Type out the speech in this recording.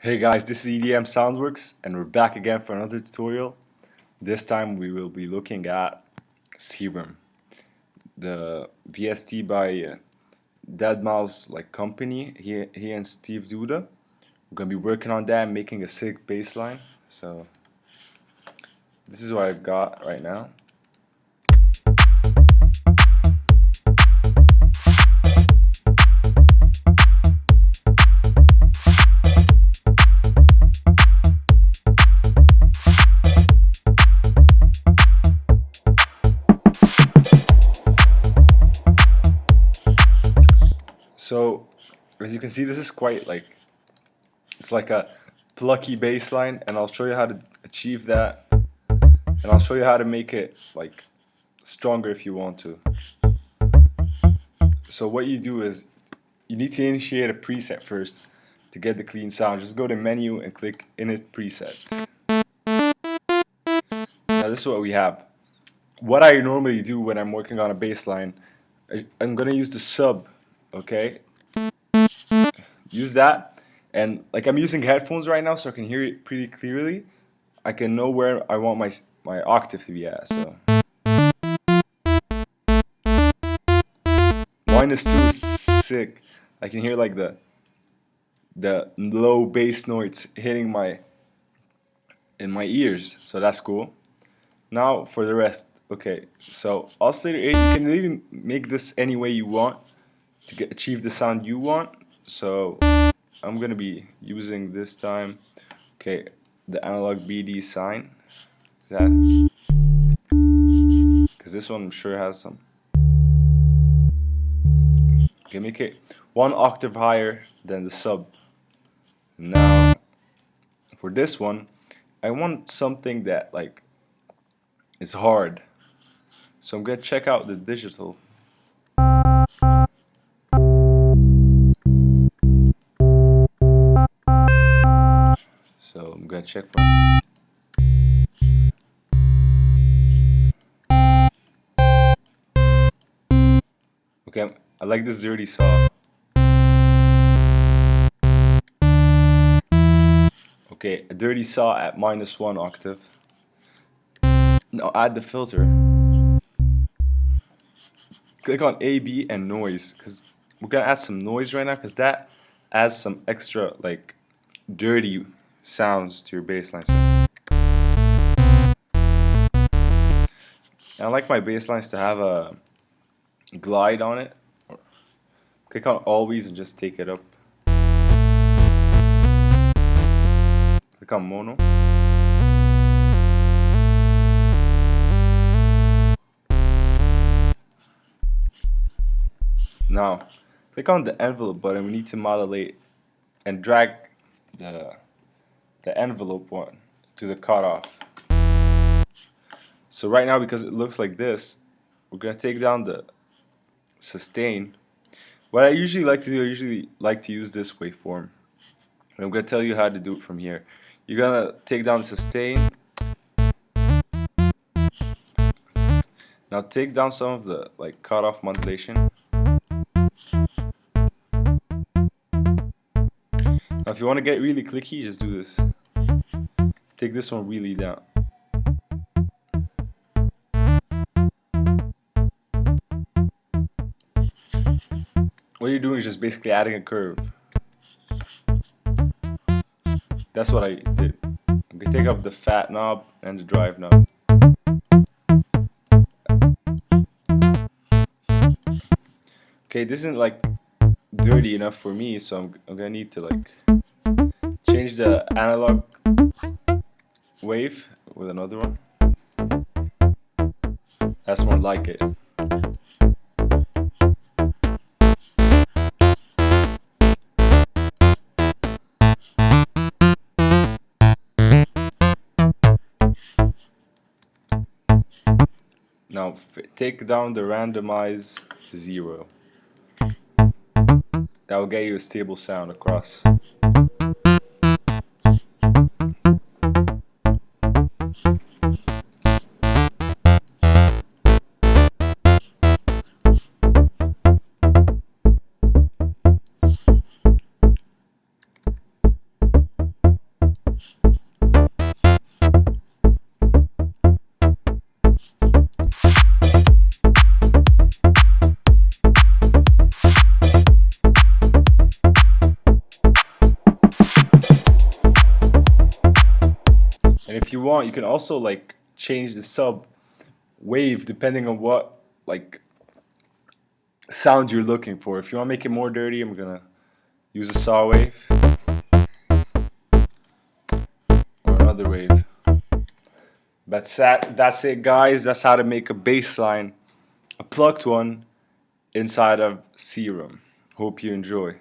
Hey guys, this is EDM Soundworks and we're back again for another tutorial. This time we will be looking at Serum, the VST by D.A.W.'s company. He and Steve Duda. We're gonna be working on that and making a sick bass line. So this is what I've got right now. So, as you can see, this is quite it's like a plucky bass line, and I'll show you how to achieve that, and I'll show you how to make it stronger if you want to. So what you do is, you need to initiate a preset first to get the clean sound. Just go to menu and click Init Preset. Now this is what we have. What I normally do when I'm working on a bass line, I'm gonna use the sub, okay? Use that, and I'm using headphones right now so I can hear it pretty clearly. I can know where I want my octave to be at. So -2 is sick. I can hear the low bass notes hitting in my ears, so that's cool. Now for the rest. Okay, so oscillator 8, you can even make this any way you want to achieve the sound you want. So I'm gonna be using this time, okay, the analog BD sign. Is that? Because this one I'm sure has some. Okay, make it 1 octave higher than the sub. Now for this one, I want something that is hard. So I'm gonna check out the digital. So I'm gonna check for. Okay, I like this dirty saw. Okay, a dirty saw at -1 octave. Now add the filter. Click on A, B, and noise, because we're gonna add some noise right now, because that adds some extra dirty sounds to your bass line. And I like my bass lines to have a glide on it. Click on always and just take it up. Click on mono. Now click on the envelope button. We need to modulate and drag the envelope one to the cutoff. So right now, because it looks like this, we're gonna take down the sustain. What I usually like to do, I usually like to use this waveform. And I'm gonna tell you how to do it from here. You're gonna take down the sustain. Now take down some of the cutoff modulation. Now if you want to get really clicky, just do this. Take this one really down. What you're doing is just basically adding a curve. That's what I did. I'm gonna take up the fat knob and the drive knob. Okay, this isn't dirty enough for me, so I'm gonna need to change the analog wave with another one. That's more like it. Now take down the randomize to 0. That will get you a stable sound across. want, you can also like change the sub wave depending on what like sound you're looking for. If you want to make it more dirty, I'm gonna use a saw wave or another wave. That's it, guys. That's how to make a bass line, a plucked one, inside of Serum. Hope you enjoy.